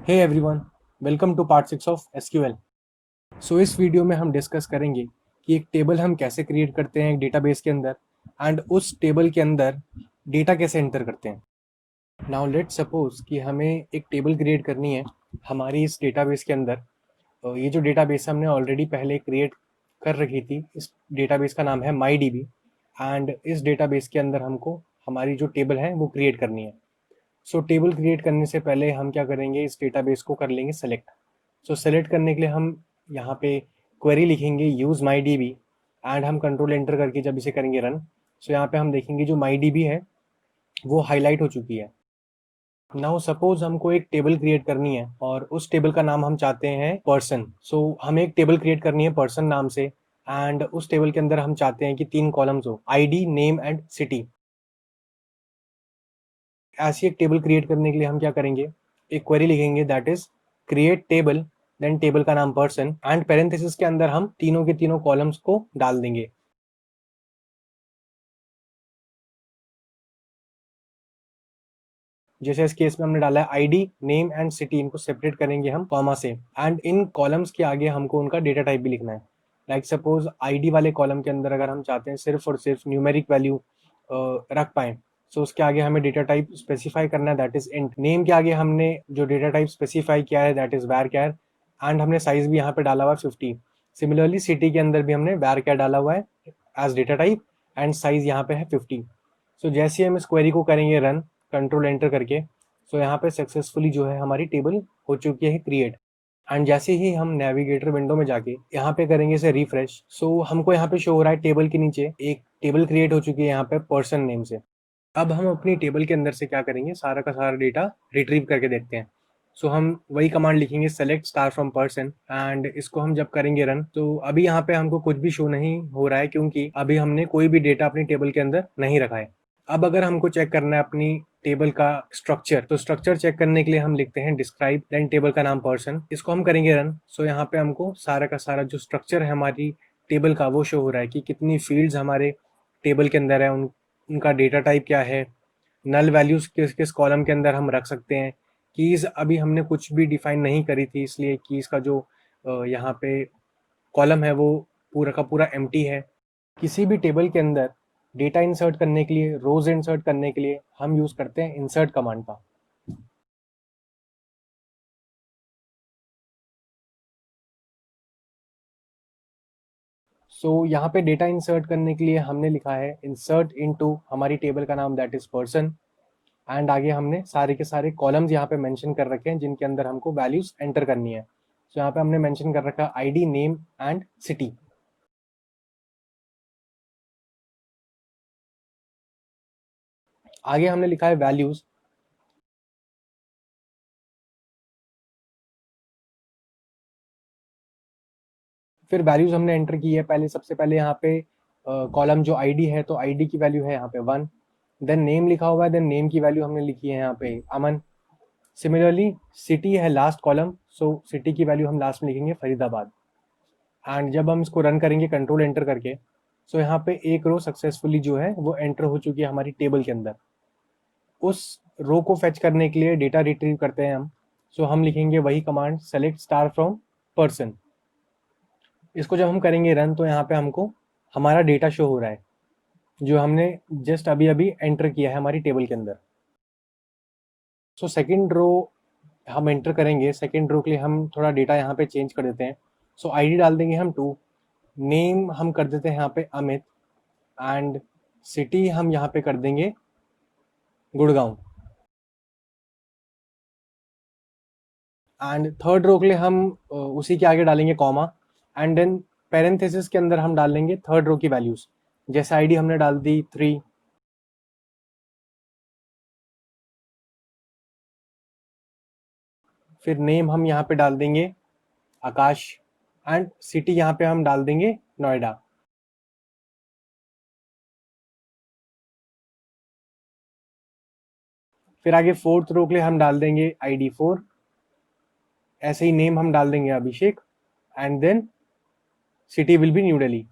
Hey everyone, welcome to part 6 of SQL. So इस video में हम डिस्कस करेंगे कि एक टेबल हम कैसे क्रिएट करते हैं एक डेटाबेस के अंदर एंड उस टेबल के अंदर डेटा कैसे एंटर करते हैं। नाउ लेट्स सपोज कि हमें एक टेबल क्रिएट करनी है हमारी इस डेटाबेस के अंदर। तो ये जो डेटाबेस हमने ऑलरेडी पहले क्रिएट कर रखी थी, इस डेटाबेस का नाम है माई डी बी। एंड इस डेटाबेस के अंदर हमको हमारी जो टेबल है वो क्रिएट करनी है। सो टेबल क्रिएट करने से पहले हम क्या करेंगे, इस डेटाबेस को कर लेंगे सेलेक्ट। सो सेलेक्ट करने के लिए हम यहाँ पे क्वेरी लिखेंगे use my D B and हम कंट्रोल एंटर करके जब इसे करेंगे रन, सो यहाँ पे हम देखेंगे जो माई डी बी है वो हाईलाइट हो चुकी है। नाउ सपोज हमको एक टेबल क्रिएट करनी है और उस टेबल का नाम हम चाहते हैं पर्सन। सो हमें एक टेबल क्रिएट करनी है पर्सन नाम से एंड उस टेबल के अंदर हम चाहते हैं कि 3 कॉलम्स हो, आईडी, नेम एंड सिटी। ऐसी एक टेबल क्रिएट करने के लिए हम क्या करेंगे, एक क्वेरी लिखेंगे that is create table, then table का नाम पर्सन एंड पेरेंथेसिस के अंदर हम तीनों के तीनों कॉलम्स को डाल देंगे। जैसे इस केस में हमने डाला है आईडी, नेम एंड सिटी, इनको सेपरेट करेंगे हम कॉमा से एंड इन कॉलम्स के आगे हमको उनका डेटा टाइप भी लिखना है। लाइक सपोज आईडी वाले कॉलम के अंदर अगर हम चाहते हैं सिर्फ और सिर्फ न्यूमेरिक वैल्यू रख पाए, सो उसके आगे हमें डेटा टाइप स्पेसिफाई करना है दैट इज इंट। नेम के आगे हमने जो डेटा टाइप स्पेसिफाई किया है दैट इज वैर कैर एंड हमने साइज भी यहाँ पे डाला हुआ है 50। सिमिलरली सिटी के अंदर भी हमने वैर कैर डाला हुआ है as data type and size यहाँ पे है 50। सो जैसे ही हम इस क्वेरी को करेंगे रन कंट्रोल एंटर करके, सो यहाँ पे सक्सेसफुली जो है हमारी टेबल हो चुकी है क्रिएट। एंड जैसे ही हम नेविगेटर विंडो में जाके यहाँ पे करेंगे इसे रिफ्रेश, सो हमको यहाँ पे शो हो रहा है टेबल के नीचे एक टेबल क्रिएट हो चुकी है यहाँ पे पर्सन नेम से। अब हम अपनी टेबल के अंदर से क्या करेंगे, सारा का सारा डेटा रिट्रीव करके देखते हैं। सो हम वही कमांड लिखेंगे select star from person and इसको हम जब करेंगे रन, तो अभी यहाँ पे हमको कुछ भी शो नहीं हो रहा है क्योंकि अभी हमने कोई भी डेटा अपनी टेबल के अंदर नहीं रखा है। अब अगर हमको चेक करना है अपनी टेबल का स्ट्रक्चर, तो स्ट्रक्चर चेक करने के लिए हम लिखते हैं डिस्क्राइब, देन टेबल का नाम पर्सन, इसको हम करेंगे रन। सो यहाँ पे हमको सारा का सारा जो स्ट्रक्चर है हमारी टेबल का वो शो हो रहा है कि कितनी फील्ड्स हमारे टेबल के अंदर है, उनका डेटा टाइप क्या है, नल वैल्यूज किस किस कॉलम के अंदर हम रख सकते हैं। कीज अभी हमने कुछ भी डिफाइन नहीं करी थी, इसलिए कीज का जो यहाँ पे कॉलम है वो पूरा का पूरा एम्प्टी है। किसी भी टेबल के अंदर डेटा इंसर्ट करने के लिए, रोज इंसर्ट करने के लिए हम यूज करते हैं इंसर्ट कमांड का। सो यहाँ पे डेटा इंसर्ट करने के लिए हमने लिखा है इंसर्ट इनटू हमारी टेबल का नाम दैट इज पर्सन एंड आगे हमने सारे के सारे कॉलम्स यहाँ पे मेंशन कर रखे हैं जिनके अंदर हमको वैल्यूज एंटर करनी है। सो यहाँ पे हमने मेंशन कर रखा है आईडी, नेम एंड सिटी। आगे हमने लिखा है वैल्यूज। फिर वैल्यूज हमने एंटर की है, पहले सबसे पहले यहाँ पे कॉलम जो आईडी है तो आईडी की वैल्यू है यहाँ पे 1। देन नेम लिखा हुआ है, देन नेम की वैल्यू हमने लिखी है यहाँ पे अमन। सिमिलरली सिटी है लास्ट कॉलम, सो सिटी की वैल्यू हम लास्ट में लिखेंगे फरीदाबाद। एंड जब हम इसको रन करेंगे कंट्रोल एंटर करके, सो यहाँ पे एक रो सक्सेसफुली जो है वो एंटर हो चुकी है हमारी टेबल के अंदर। उस रो को फेच करने के लिए डेटा रिट्रीव करते हैं हम। सो हम लिखेंगे वही command select star from person. इसको जब हम करेंगे रन, तो यहाँ पे हमको हमारा डेटा शो हो रहा है जो हमने जस्ट अभी अभी एंटर किया है हमारी टेबल के अंदर। सो सेकेंड रो हम एंटर करेंगे, सेकेंड रो के लिए हम थोड़ा डेटा यहाँ पे चेंज कर देते हैं। सो आईडी डाल देंगे हम 2, नेम हम कर देते हैं यहाँ पे अमित एंड सिटी हम यहाँ पे कर देंगे गुड़गांव। एंड थर्ड रो के लिए हम उसी के आगे डालेंगे कॉमा एंड देन पेरेंथेसिस के अंदर हम डालेंगे थर्ड रो की वैल्यूज। जैसे आईडी हमने डाल दी 3, फिर नेम हम यहाँ पे डाल देंगे आकाश एंड सिटी यहाँ पे हम डाल देंगे नोएडा। फिर आगे फोर्थ रो के लिए हम डाल देंगे आईडी 4, ऐसे ही नेम हम डाल देंगे Abhishek and then city will be New Delhi.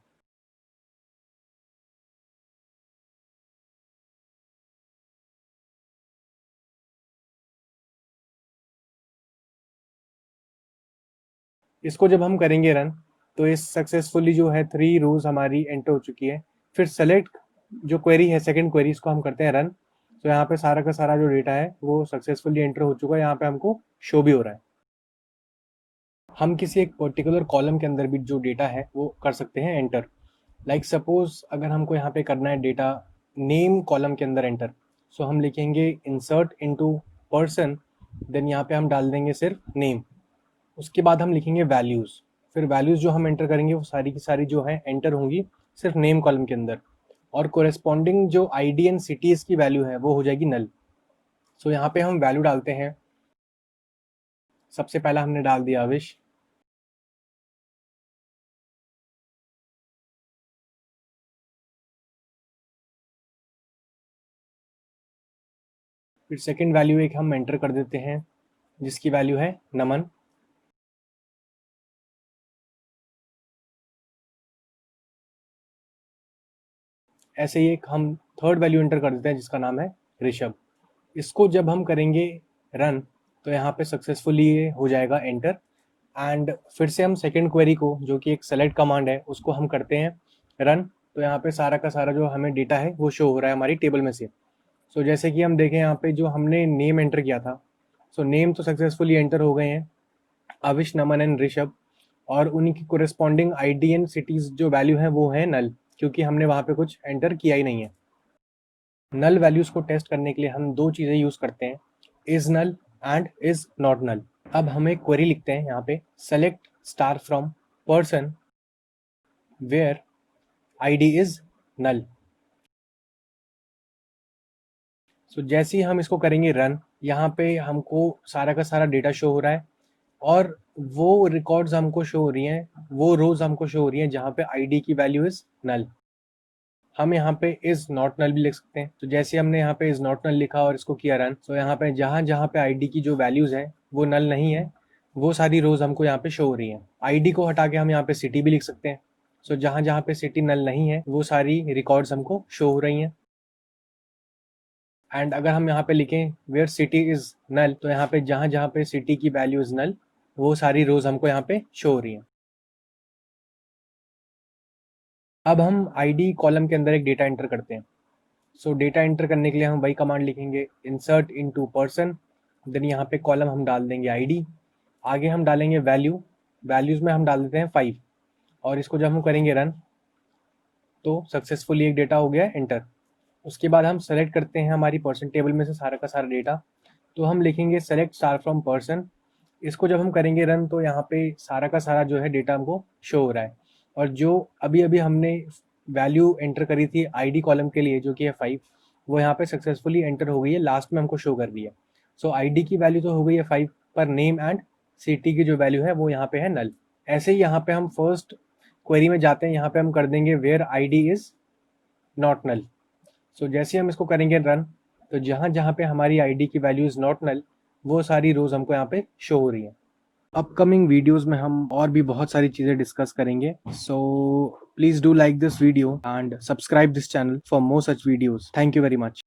इसको जब हम करेंगे रन, तो इस सक्सेसफुली जो है 3 रोज हमारी एंटर हो चुकी है। फिर सेलेक्ट जो क्वेरी है, सेकंड क्वेरी, इसको हम करते हैं रन। तो यहाँ पे सारा का सारा जो डेटा है वो सक्सेसफुली एंटर हो चुका है, यहाँ पे हमको शो भी हो रहा है। हम किसी एक पर्टिकुलर कॉलम के अंदर भी जो डेटा है वो कर सकते हैं एंटर। लाइक सपोज अगर हमको यहाँ पे करना है डेटा नेम कॉलम के अंदर एंटर, सो हम लिखेंगे इंसर्ट इनटू पर्सन, देन यहाँ पे हम डाल देंगे सिर्फ नेम। उसके बाद हम लिखेंगे वैल्यूज़, फिर वैल्यूज़ जो हम एंटर करेंगे वो सारी की सारी जो है एंटर होंगी सिर्फ नेम कॉलम के अंदर, और कोरेस्पॉन्डिंग जो आईडी एंड सिटीज़ की वैल्यू है वो हो जाएगी नल। सो यहाँ पे हम वैल्यू डालते हैं। सबसे पहला हमने डाल दिया अविश, फिर सेकंड वैल्यू एक हम एंटर कर देते हैं जिसकी वैल्यू है नमन। ऐसे ही एक हम थर्ड वैल्यू एंटर कर देते हैं जिसका नाम है ऋषभ। इसको जब हम करेंगे रन, तो यहाँ पे सक्सेसफुली ये हो जाएगा एंटर। एंड फिर से हम सेकंड क्वेरी को, जो कि एक सेलेक्ट कमांड है, उसको हम करते हैं रन। तो यहाँ पे सारा का सारा जो हमें डेटा है वो शो हो रहा है हमारी टेबल में से। सो जैसे कि हम देखें यहाँ पे जो हमने नेम एंटर किया था, सो नेम तो सक्सेसफुली एंटर हो गए हैं, अविश, नमन एंड ऋषभ। और उन्हीं की कोरेस्पॉन्डिंग आईडी एंड सिटीज जो वैल्यू है वो है नल, क्योंकि हमने वहाँ पे कुछ एंटर किया ही नहीं है। नल वैल्यूज को टेस्ट करने के लिए हम दो चीज़ें यूज़ करते हैं, is null and is not null. अब हम एक क्वेरी लिखते हैं यहाँ पे, select star from person where ID is null. So जैसे ही हम इसको करेंगे रन, यहाँ पे हमको सारा का सारा डेटा शो हो रहा है, और वो रिकॉर्ड्स हमको शो हो रही हैं, वो रोज हमको शो हो रही हैं जहाँ पे आईडी की वैल्यू इज नल। हम यहाँ पे इज नॉट नल भी लिख सकते हैं। तो जैसे हमने यहाँ पे इज नॉट नल लिखा और इसको किया रन, तो यहाँ पे जहाँ जहाँ पे आईडी की जो वैल्यूज है वो नल नहीं है, वो सारी रोज हमको यहाँ पे शो हो रही हैं। आईडी को हटा के हम यहाँ पे सिटी भी लिख सकते हैं। सो जहाँ जहाँ पे सिटी नल नहीं है वो सारी रिकॉर्ड्स हमको शो हो रही हैं। एंड अगर हम यहाँ पे लिखें वेयर सिटी इज नल, तो यहाँ पे जहाँ जहाँ पे सिटी की वैल्यू इज नल, वो सारी रोज हमको यहाँ पे शो हो रही हैं। अब हम आईडी कॉलम के अंदर एक डेटा एंटर करते हैं। सो डेटा एंटर करने के लिए हम वही कमांड लिखेंगे, इंसर्ट इनटू पर्सन, देन यहाँ पे कॉलम हम डाल देंगे आईडी, आगे हम डालेंगे वैल्यू, वैल्यूज में हम डाल देते हैं 5, और इसको जब हम करेंगे रन, तो सक्सेसफुली एक डेटा हो गया एंटर। उसके बाद हम सेलेक्ट करते हैं हमारी पर्सन टेबल में से सारा का सारा डेटा, तो हम लिखेंगे सेलेक्ट स्टार फ्रॉम पर्सन। इसको जब हम करेंगे रन, तो यहाँ पे सारा का सारा जो है डेटा हमको शो हो रहा है, और जो अभी अभी हमने वैल्यू एंटर करी थी आईडी कॉलम के लिए जो कि है 5, वो यहाँ पे सक्सेसफुली एंटर हो गई है, लास्ट में हमको शो कर रही है। सो आईडी की वैल्यू तो हो गई है 5, पर नेम एंड सिटी की जो वैल्यू है वो यहाँ पे है नल। ऐसे ही यहाँ पे हम फर्स्ट क्वेरी में जाते हैं, यहाँ पे हम कर देंगे where ID is not null. So जैसे हम इसको करेंगे रन, तो जहाँ जहाँ पे हमारी आईडी की वैल्यू इज नॉट नल, वो सारी रोज हमको यहाँ पे शो हो रही है। अपकमिंग वीडियोस में हम और भी बहुत सारी चीज़ें डिस्कस करेंगे। So please do like this video and subscribe this channel for more such videos. Thank you very much.